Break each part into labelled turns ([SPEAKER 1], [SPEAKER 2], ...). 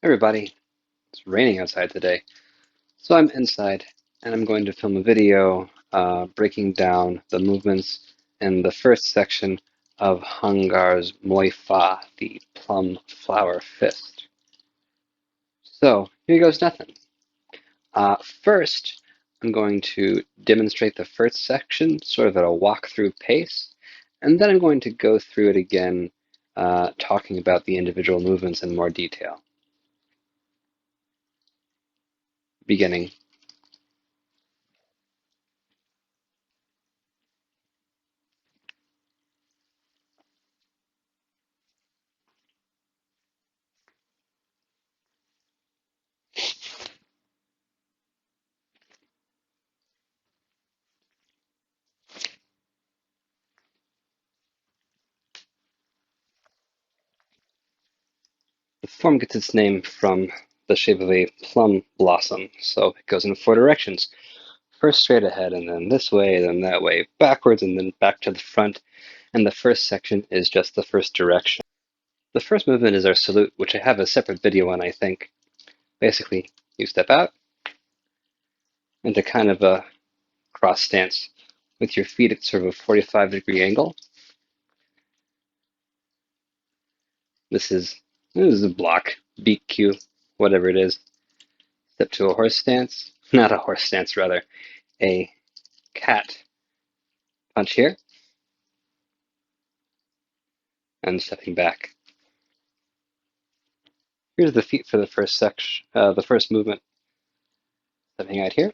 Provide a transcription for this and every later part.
[SPEAKER 1] Everybody, it's raining outside today, so I'm inside and I'm going to film a video breaking down the movements in the first section of Hunggar's Moi Fa, the plum flower fist. So here goes nothing. First, I'm going to demonstrate the first section sort of at a walkthrough pace, and then I'm going to go through it again, talking about the individual movements in more detail. Beginning. The form gets its name from the shape of a plum blossom, so it goes in 4 directions. First straight ahead, and then this way, then that way, backwards, and then back to the front, and the first section is just the first direction. The first movement is our salute, which I have a separate video on, I think. Basically, you step out into kind of a cross stance with your feet at sort of a 45-degree angle. This is a block, BQ, whatever it is. Step to a horse stance, not a horse stance, rather, a cat punch here, and stepping back. Here's the feet for the first section, the first movement. Stepping out here,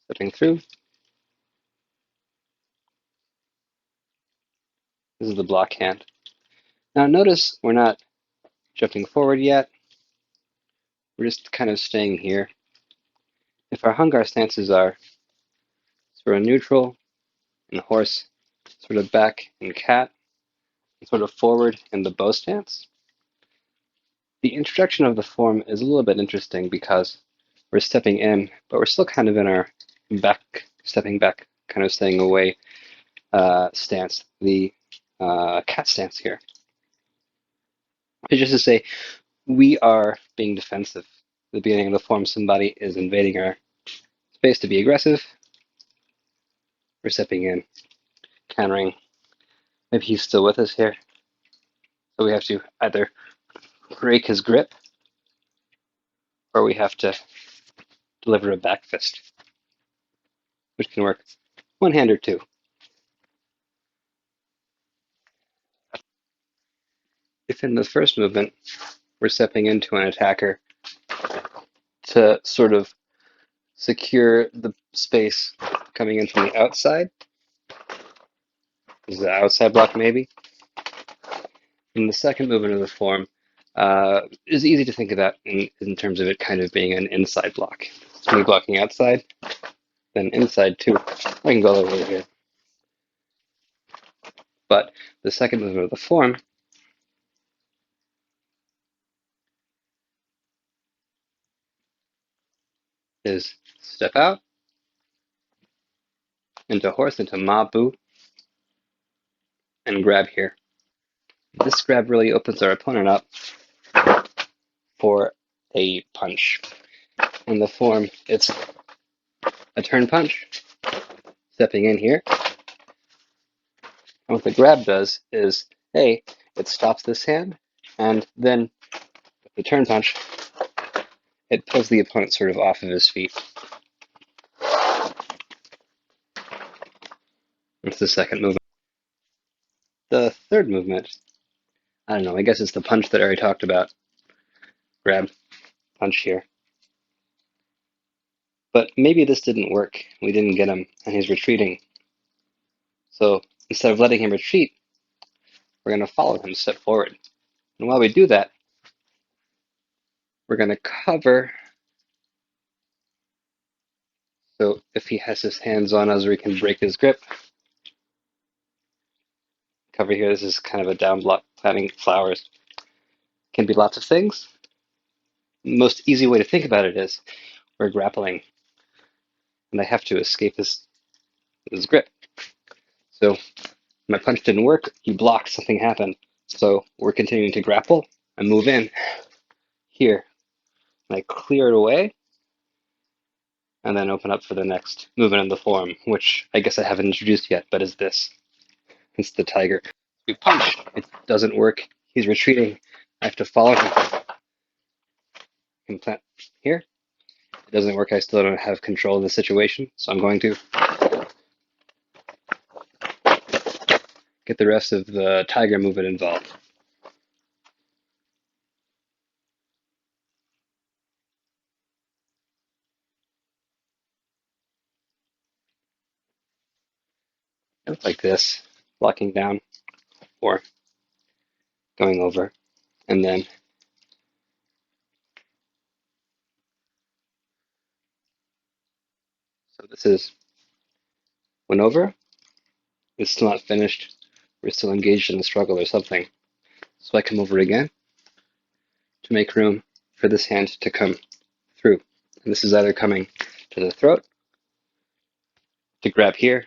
[SPEAKER 1] stepping through. This is the block hand. Now notice we're not jumping forward yet. We're just kind of staying here. If our hunggar stances are sort of neutral in horse, sort of back in cat, and sort of forward in the bow stance, the introduction of the form is a little bit interesting because we're stepping in, but we're still kind of in our back, stepping back, kind of staying away stance, the cat stance here. It's just to say we are being defensive. At the beginning of the form, somebody is invading our space to be aggressive. We're stepping in, countering. Maybe he's still with us here. So we have to either break his grip or we have to deliver a back fist, which can work one hand or two. If in the first movement we're stepping into an attacker to sort of secure the space coming in from the outside, this is the outside block maybe. In the second movement of the form, is easy to think about in terms of it kind of being an inside block. It's me blocking outside, then inside too. I can go over here. But the second movement of the form is step out, into horse, into ma bu, and grab here. This grab really opens our opponent up for a punch. In the form, it's a turn punch, stepping in here. And what the grab does is, A, it stops this hand, and then with the turn punch, it pulls the opponent sort of off of his feet. That's the second movement. The third movement, I don't know, I guess it's the punch that I already talked about. Grab, punch here. But maybe this didn't work. We didn't get him, and he's retreating. So instead of letting him retreat, we're going to follow him, step forward. And while we do that, we're going to cover. So if he has his hands on us, we can break his grip. Cover here, this is kind of a down block, planting flowers. Can be lots of things. The most easy way to think about it is we're grappling, and I have to escape his grip. So my punch didn't work, he blocked, something happened. So we're continuing to grapple, I move in here, and I clear it away, and then open up for the next movement in the form, which I guess I haven't introduced yet, but is this. It's the tiger. We punch. It doesn't work. He's retreating. I have to follow him. Implant here. It doesn't work. I still don't have control of the situation, so I'm going to get the rest of the tiger movement involved. Like this, locking down or going over, and then so this is went over. It's still not finished. We're still engaged in a struggle or something. So I come over again to make room for this hand to come through. And this is either coming to the throat, to grab here,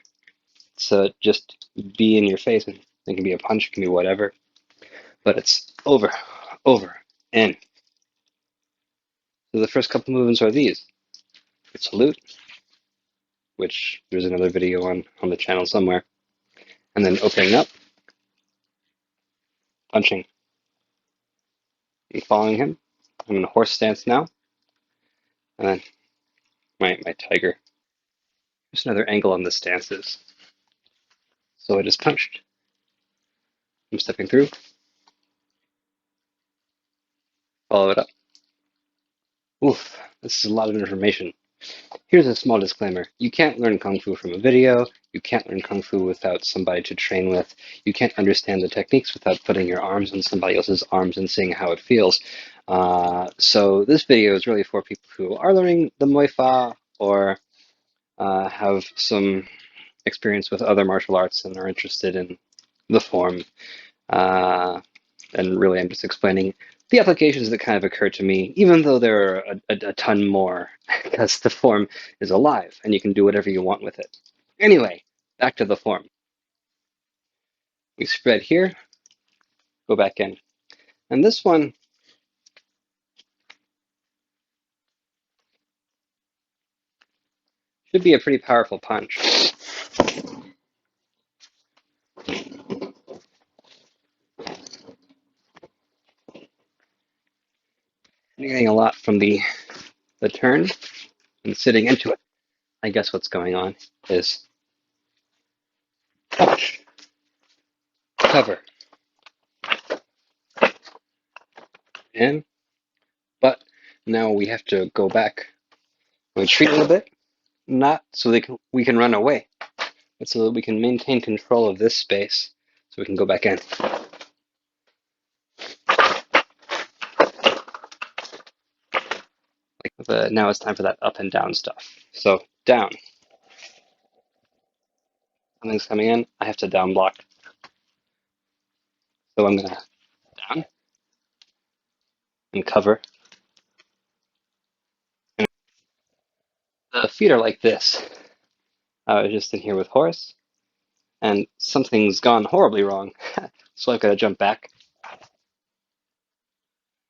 [SPEAKER 1] so just be in your face, and it can be a punch, it can be whatever, but it's over, over, in. So the first couple movements are these. Salute, which there's another video on the channel somewhere, and then opening up, punching, and following him. I'm in a horse stance now, and then my tiger. There's another angle on the stances. So I just punched. I'm stepping through, follow it up. Oof, this is a lot of information. Here's a small disclaimer. You can't learn Kung Fu from a video. You can't learn Kung Fu without somebody to train with. You can't understand the techniques without putting your arms on somebody else's arms and seeing how it feels. So this video is really for people who are learning the Moi Fa or have some experience with other martial arts and are interested in the form. And really, I'm just explaining the applications that kind of occur to me, even though there are a ton more, because the form is alive and you can do whatever you want with it. Anyway, back to the form. We spread here, go back in. And this one, should be a pretty powerful punch. You're getting a lot from the turn and sitting into it. I guess what's going on is punch, cover, in, but now we have to go back, retreat a little bit, not so we can run away, but so that we can maintain control of this space so we can go back in. Now it's time for that up and down stuff. So down. Something's coming in, I have to down block. So I'm gonna down and cover. And the feet are like this. I was just in here with horse, and something's gone horribly wrong. So I've got to jump back.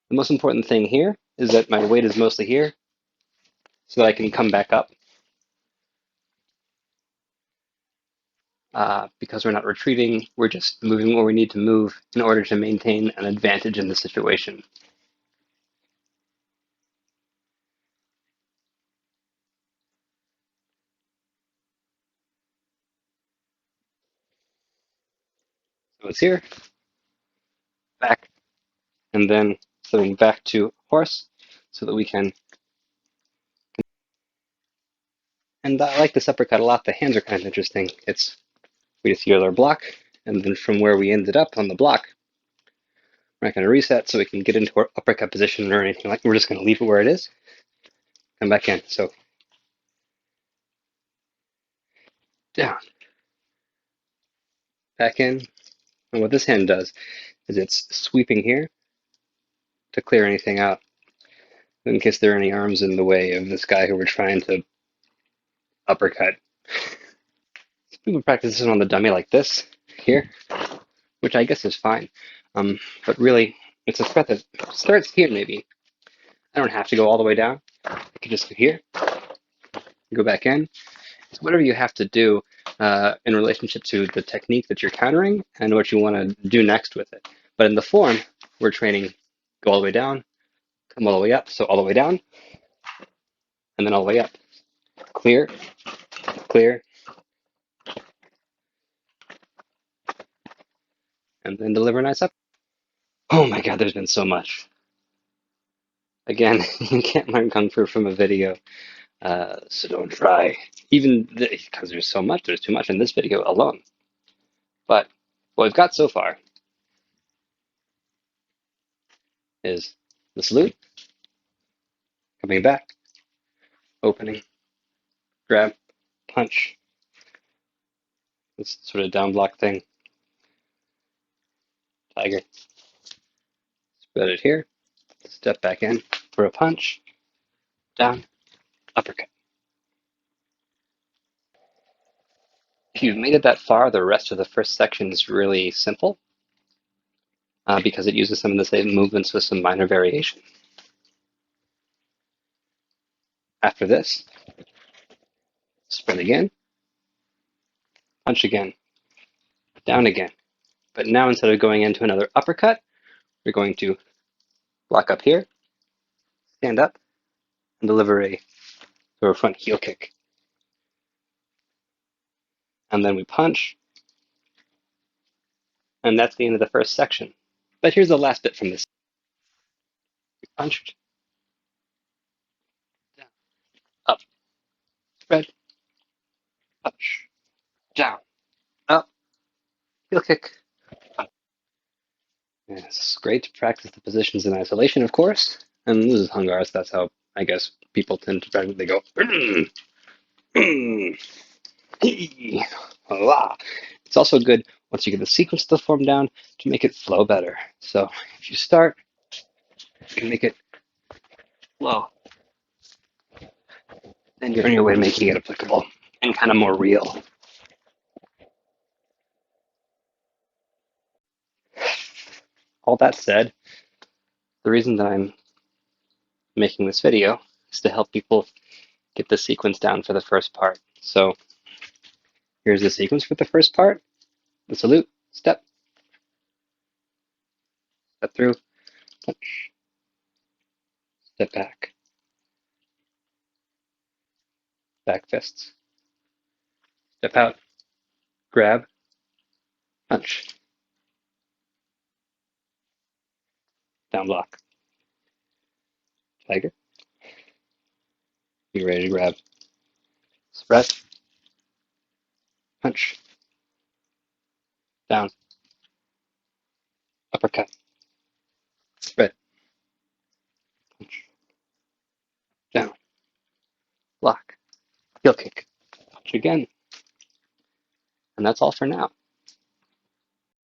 [SPEAKER 1] The most important thing here is that my weight is mostly here, so that I can come back up. Because we're not retreating, we're just moving where we need to move in order to maintain an advantage in the situation. So it's here, back, and then slipping back to horse so that we can. And I like this uppercut a lot. The hands are kind of interesting. We just use our block, and then from where we ended up on the block, we're not going to reset so we can get into our uppercut position or anything like that. We're just going to leave it where it is, come back in. So down, back in. And what this hand does is it's sweeping here to clear anything out, in case there are any arms in the way of this guy who we're trying to uppercut. So people practice this on the dummy like this here, which I guess is fine. But really, It's a threat that starts here maybe. I don't have to go all the way down. I can just go here, go back in. It's whatever you have to do in relationship to the technique that you're countering and what you want to do next with it. But in the form, we're training go all the way down, come all the way up, so all the way down, and then all the way up. Clear, clear, and then deliver a nice up. Oh my God, there's been so much. Again, you can't learn Kung Fu from a video, so don't try. Even because there's so much, there's too much in this video alone. But what we've got so far is the salute, coming back, opening, grab, punch, this sort of down block thing, tiger, spread it here, step back in for a punch, down, uppercut. If you've made it that far, the rest of the first section is really simple because it uses some of the same movements with some minor variation. After this, spread again, punch again, down again. But now instead of going into another uppercut, we're going to block up here, stand up, and deliver a sort of front heel kick. And then we punch, and that's the end of the first section. But here's the last bit from this. We punched, down, up, spread, punch, down, up, heel kick. It's great to practice the positions in isolation, of course. And this is hungars. That's how I guess people tend to practice. They go, it's also good once you get the sequence of the form down to make it flow better. So if you start, you can make it flow. Then you're on your way to making it applicable and kind of more real. All that said, the reason that I'm making this video is to help people get the sequence down for the first part. So here's the sequence for the first part. The salute, step, step through, punch, step back, back fists, step out, grab, punch, down block, tiger, be ready to grab, spread, punch, down, uppercut, spread, punch, down, block, heel kick, punch again. And that's all for now.